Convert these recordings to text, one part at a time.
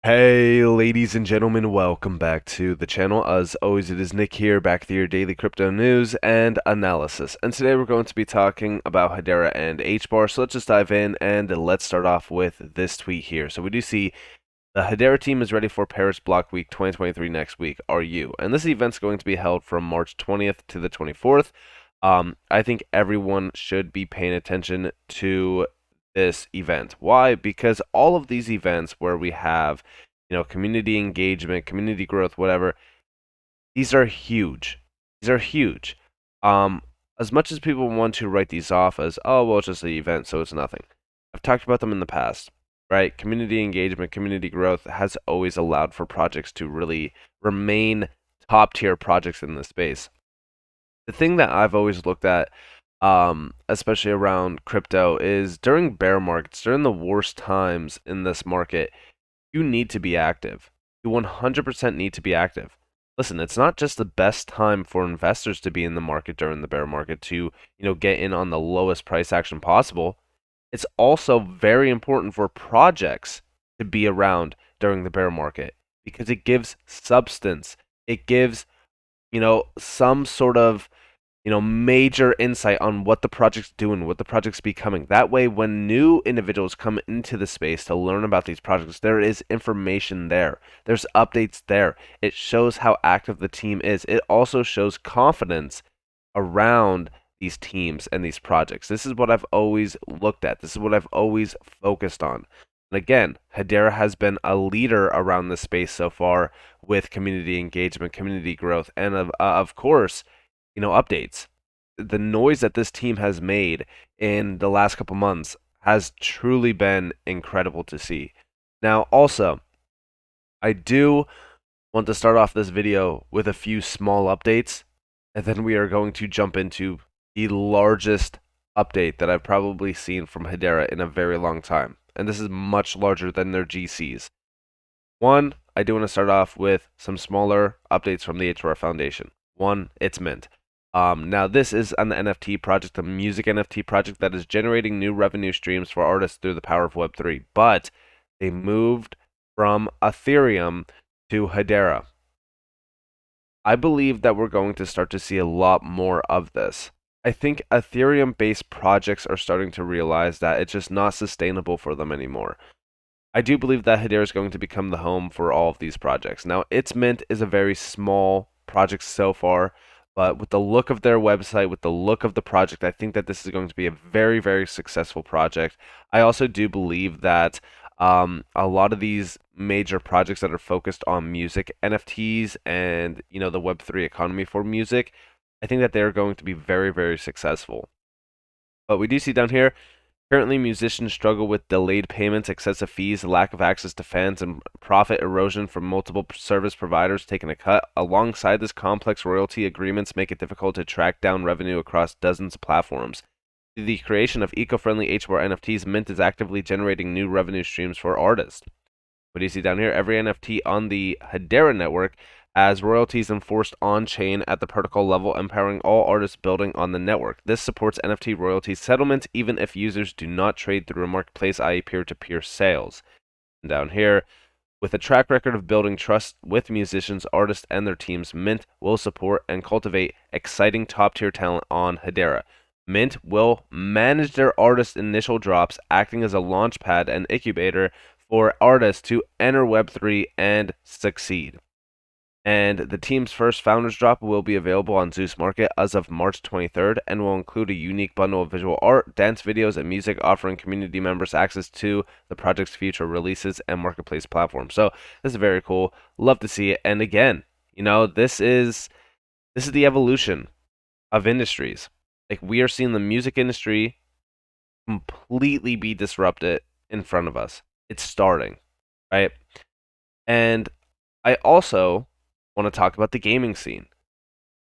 Hey, ladies and gentlemen, welcome back to the channel. As always, it is Nick here, back with your daily crypto news and analysis. And today we're going to be talking about Hedera and HBAR. So let's just dive in and let's start off with this tweet here. So we do see the Hedera team is ready for Paris Block Week 2023 next week. Are you? And this event's going to be held from March 20th to the 24th. I think everyone should be paying attention to this event. Why? Because all of these events where we have, community engagement, community growth, whatever, these are huge. These are huge. Um, as much as people want to write these off as, oh, well, it's just an event, so it's nothing. I've talked about them in the past, right? Community engagement, community growth has always allowed for projects to really remain top tier projects in this space. The thing that I've always looked at, especially around crypto, is during bear markets, during the worst times in this market, you need to be active. You 100% need to be active. Listen, it's not just the best time for investors to be in the market during the bear market to, get in on the lowest price action possible. It's also very important for projects to be around during the bear market because it gives substance. It gives, some sort of major insight on what the project's doing, what the project's becoming. That way, when new individuals come into the space to learn about these projects, there is information there. There's updates there. It shows how active the team is. It also shows confidence around these teams and these projects. This is what I've always looked at. This is what I've always focused on. And again, Hedera has been a leader around this space so far with community engagement, community growth, and of course, updates. The noise that this team has made in the last couple months has truly been incredible to see. Now, also, I do want to start off this video with a few small updates, and then we are going to jump into the largest update that I've probably seen from Hedera in a very long time. And this is much larger than their GCs. One, I do want to start off with some smaller updates from the HBAR Foundation. One, it's Mynt. Now, this is an NFT project, a music NFT project that is generating new revenue streams for artists through the power of Web3. But they moved from Ethereum to Hedera. I believe that we're going to start to see a lot more of this. I think Ethereum based projects are starting to realize that it's just not sustainable for them anymore. I do believe that Hedera is going to become the home for all of these projects. Now, its Mint is a very small project so far, but with the look of their website, with the look of the project, I think that this is going to be a very, very successful project. I also do believe that a lot of these major projects that are focused on music, NFTs, and the Web3 economy for music, I think that they're going to be very, very successful. But we do see down here, currently musicians struggle with delayed payments, excessive fees, lack of access to fans, and profit erosion from multiple service providers taking a cut. Alongside this, complex royalty agreements make it difficult to track down revenue across dozens of platforms. Through the creation of eco-friendly HBAR NFTs, Mint is actively generating new revenue streams for artists. What do you see down here? Every NFT on the Hedera network has royalties enforced on-chain at the protocol level, empowering all artists building on the network. This supports NFT royalty settlement even if users do not trade through a marketplace, i.e. peer-to-peer sales. And down here, with a track record of building trust with musicians, artists, and their teams, Mint will support and cultivate exciting top-tier talent on Hedera. Mint will manage their artists' initial drops, acting as a launchpad and incubator for artists to enter Web3 and succeed. And the team's first founders drop will be available on Zeus Market as of March 23rd and will include a unique bundle of visual art, dance videos, and music, offering community members access to the project's future releases and marketplace platforms. So this is very cool. Love to see it. And again, this is the evolution of industries. Like, we are seeing the music industry completely be disrupted in front of us. It's starting, right? And I also want to talk about the gaming scene,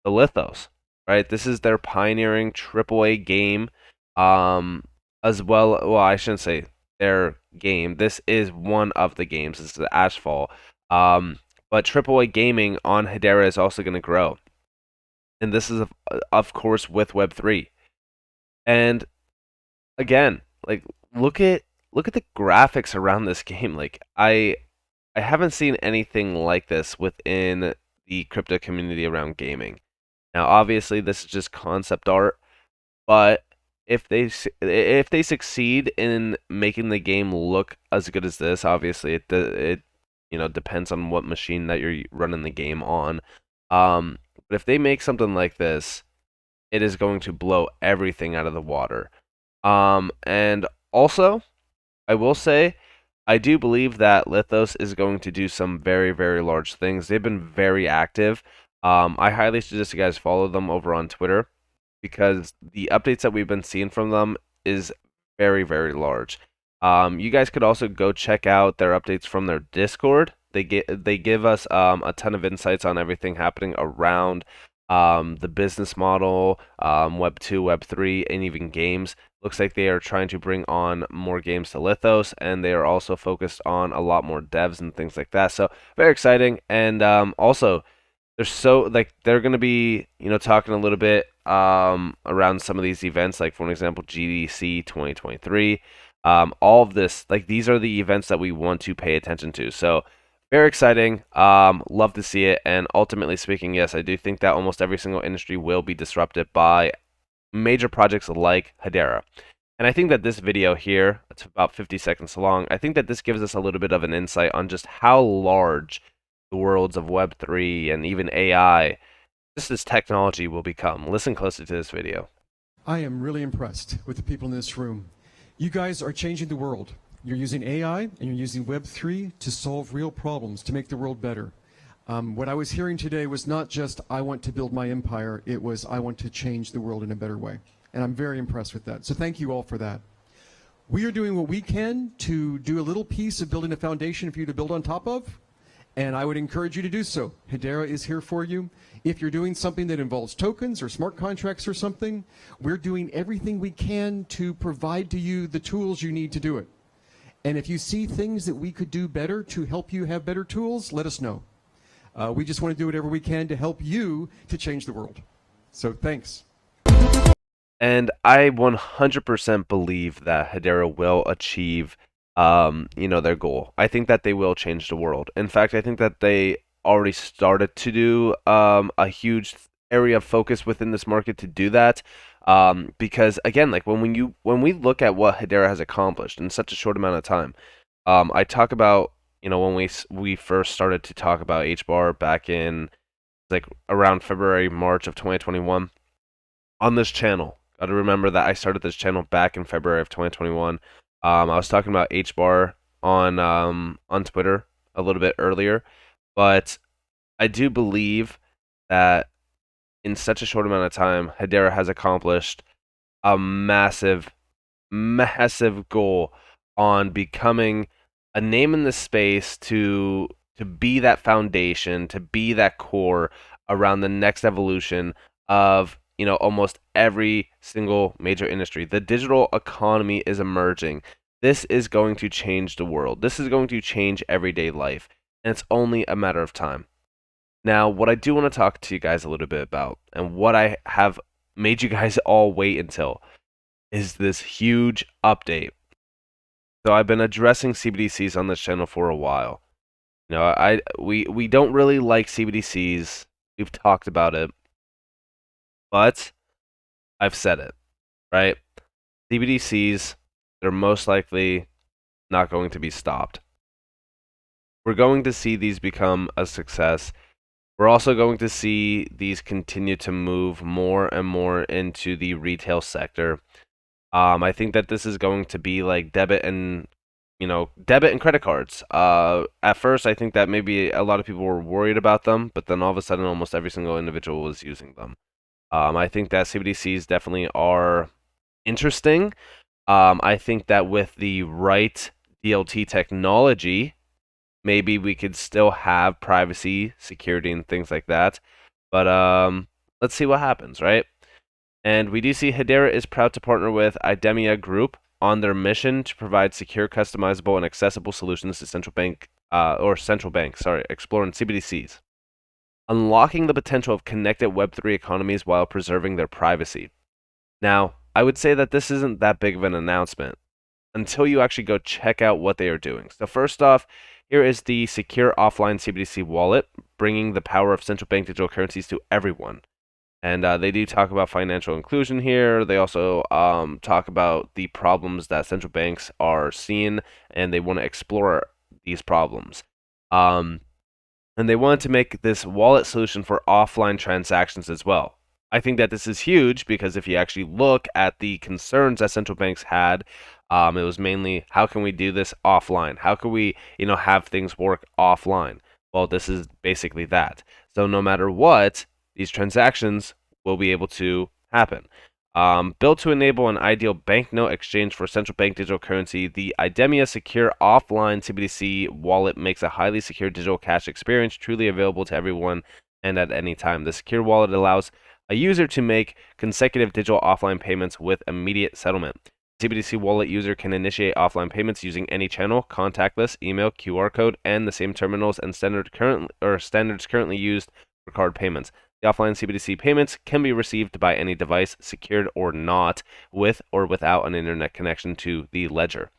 the Lithos, right? This is their pioneering AAA game, as well. Well, I shouldn't say their game. This is one of the games. This is the Ashfall. But AAA gaming on Hedera is also going to grow, and this is of course with Web3. And again, like look at the graphics around this game. Like I haven't seen anything like this within the crypto community around gaming. Now, obviously, this is just concept art, but if they succeed in making the game look as good as this, obviously it depends on what machine that you're running the game on. But if they make something like this, it is going to blow everything out of the water. And also, I will say, I do believe that Lithos is going to do some very, very large things. They've been very active. I highly suggest you guys follow them over on Twitter because the updates that we've been seeing from them is very, very large. You guys could also go check out their updates from their Discord. They give us a ton of insights on everything happening around the business model, Web 2, Web 3, and even games. Looks like they are trying to bring on more games to Lithos, and they are also focused on a lot more devs and things like that. So very exciting. And also, they're going to be talking a little bit around some of these events, like for example GDC 2023. All of this, like, these are the events that we want to pay attention to. So very exciting. Love to see it. And ultimately speaking, yes, I do think that almost every single industry will be disrupted by major projects like Hedera. And I think that this video here, it's about 50 seconds long, I think that this gives us a little bit of an insight on just how large the worlds of Web3 and even AI, just this technology will become. Listen closely to this video. I am really impressed with the people in this room. You guys are changing the world. You're using AI and you're using Web3 to solve real problems, to make the world better. What I was hearing today was not just, I want to build my empire, it was, I want to change the world in a better way. And I'm very impressed with that. So thank you all for that. We are doing what we can to do a little piece of building a foundation for you to build on top of. And I would encourage you to do so. Hedera is here for you. If you're doing something that involves tokens or smart contracts or something, we're doing everything we can to provide to you the tools you need to do it. And if you see things that we could do better to help you have better tools, let us know. We just want to do whatever we can to help you to change the world. So thanks. And I 100% believe that Hedera will achieve their goal. I think that they will change the world. In fact, I think that they already started to do a huge area of focus within this market to do that. Because again, like when we look at what Hedera has accomplished in such a short amount of time, I talk about when we first started to talk about HBAR back in like around February, March of 2021 on this channel. Got to remember that I started this channel back in February of 2021. I was talking about HBAR on Twitter a little bit earlier, but I do believe that in such a short amount of time, Hedera has accomplished a massive, massive goal on becoming a name in the space to be that foundation, to be that core around the next evolution of almost every single major industry. The digital economy is emerging. This is going to change the world. This is going to change everyday life, and it's only a matter of time. Now, what I do want to talk to you guys a little bit about, and what I have made you guys all wait until, is this huge update. So I've been addressing CBDCs on this channel for a while. We don't really like CBDCs. We've talked about it, but I've said it, right? CBDCs, they're most likely not going to be stopped. We're going to see these become a success. We're also going to see these continue to move more and more into the retail sector. I think that this is going to be like debit and credit cards. At first, I think that maybe a lot of people were worried about them, but then all of a sudden, almost every single individual was using them. I think that CBDCs definitely are interesting. I think that with the right DLT technology, maybe we could still have privacy, security, and things like that. But let's see what happens, right? And we do see Hedera is proud to partner with IDEMIA Group on their mission to provide secure, customizable, and accessible solutions to central banks, exploring CBDCs, unlocking the potential of connected Web3 economies while preserving their privacy. Now, I would say that this isn't that big of an announcement. until you actually go check out what they are doing. So first off, here is the secure offline CBDC wallet, bringing the power of central bank digital currencies to everyone. And they do talk about financial inclusion here. They also talk about the problems that central banks are seeing, and they want to explore these problems. Um, and they wanted to make this wallet solution for offline transactions as well. I think that this is huge because if you actually look at the concerns that central banks had, it was mainly how can we do this offline? How can we, have things work offline? Well, this is basically that. So no matter what, these transactions will be able to happen. Built to enable an ideal banknote exchange for central bank digital currency, the IDEMIA secure offline CBDC wallet makes a highly secure digital cash experience truly available to everyone and at any time. The secure wallet allows a user to make consecutive digital offline payments with immediate settlement. CBDC wallet user can initiate offline payments using any channel, contactless, email, QR code, and the same terminals and standards currently used for card payments. The offline CBDC payments can be received by any device, secured or not, with or without an internet connection to the ledger.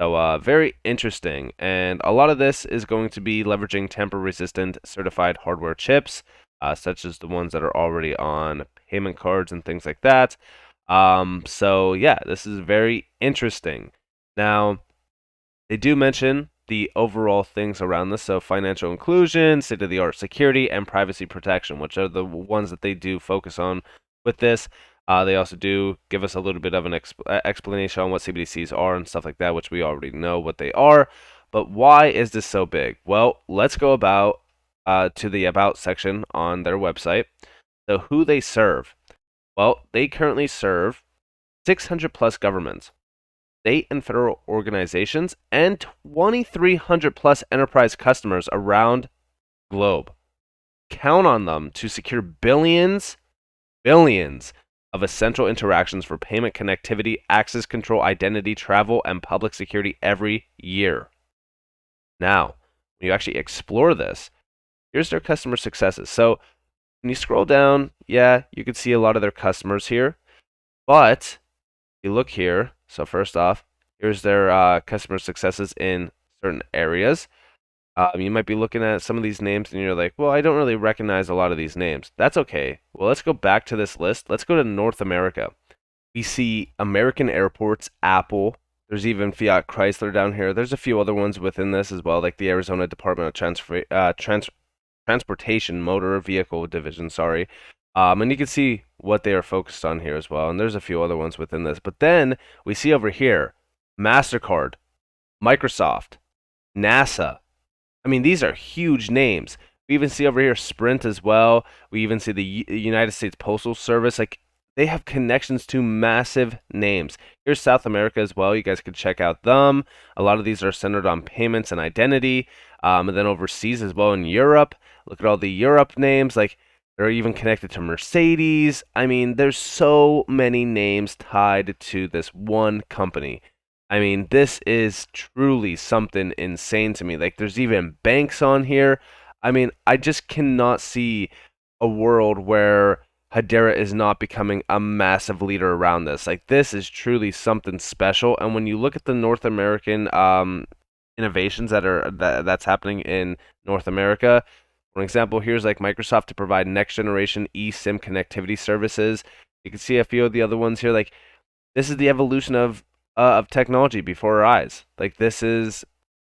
So, very interesting. And a lot of this is going to be leveraging tamper resistant certified hardware chips, such as the ones that are already on payment cards and things like that. So, yeah, this is very interesting. Now, they do mention the overall things around this, so financial inclusion, state-of-the-art security, and privacy protection, which are the ones that they do focus on with this. They also do give us a little bit of an explanation on what CBDCs are and stuff like that, which we already know what they are. But why is this so big? Well, let's go to the About section on their website. So who they serve? Well, they currently serve 600 plus governments, state and federal organizations, and 2,300 plus enterprise customers around the globe. Count on them to secure billions of essential interactions for payment connectivity, access control, identity, travel, and public security every year. Now, when you actually explore this, here's their customer successes. So when you scroll down, yeah, you can see a lot of their customers here, but you look here. So first off, here's their customer successes in certain areas. You might be looking at some of these names and you're like, well, I don't really recognize a lot of these names. That's okay. Well, let's go back to this list. Let's go to North America. We see American Airports, Apple. There's even Fiat Chrysler down here. There's a few other ones within this as well, like the Arizona Department of Transportation Motor Vehicle Division, sorry. And you can see what they are focused on here as well. And there's a few other ones within this. But then we see over here MasterCard, Microsoft, NASA. I mean, these are huge names. We even see over here Sprint as well. We even see the United States Postal Service. Like, they have connections to massive names. Here's South America as well. You guys could check out them. A lot of these are centered on payments and identity. And then overseas as well in Europe. Look at all the Europe names. Like, they're even connected to Mercedes. I mean, there's so many names tied to this one company. I mean, this is truly something insane to me. Like, there's even banks on here. I mean, I just cannot see a world where Hedera is not becoming a massive leader around this. Like, this is truly something special. And when you look at the North American innovations that's happening in North America, for example, here's like Microsoft to provide next generation eSIM connectivity services. You can see a few of the other ones here. Like, this is the evolution of technology before our eyes. Like, this is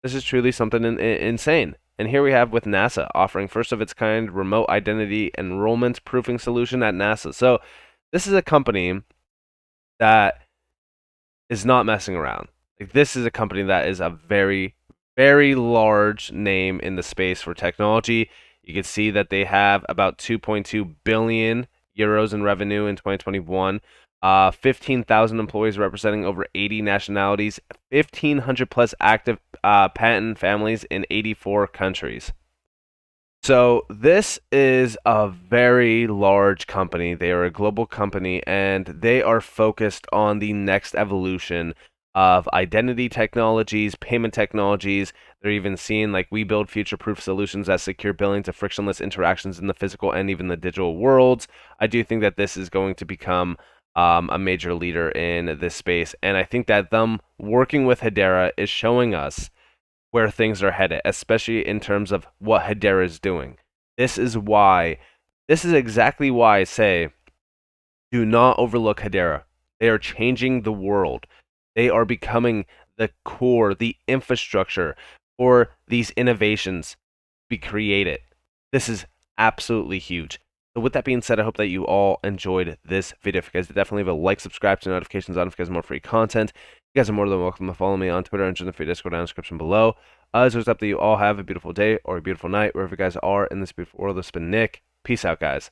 truly something insane. And here we have with NASA offering first of its kind remote identity enrollment proofing solution at NASA. So this is a company that is not messing around. Like, this is a company that is a very, very large name in the space for technology. You can see that they have about 2.2 billion euros in revenue in 2021. 15,000 employees representing over 80 nationalities, 1,500 plus active patent families in 84 countries. So this is a very large company. They are a global company and they are focused on the next evolution of identity technologies, payment technologies. They're even seeing like we build future-proof solutions that secure billions of frictionless interactions in the physical and even the digital worlds. I do think that this is going to become a major leader in this space. And I think that them working with Hedera is showing us where things are headed, especially in terms of what Hedera is doing. This is why, this is exactly why I say do not overlook Hedera. They are changing the world. They are becoming the core, the infrastructure for these innovations be created. This is absolutely huge. So with that being said, I hope that you all enjoyed this video. If you guys did, definitely leave a like, subscribe to notifications on if you guys want more free content. You guys are more than welcome to follow me on Twitter and join the free Discord down in the description below. As always, up that you all have a beautiful day or a beautiful night, wherever you guys are in this beautiful world. This has been Nick. Peace out, guys.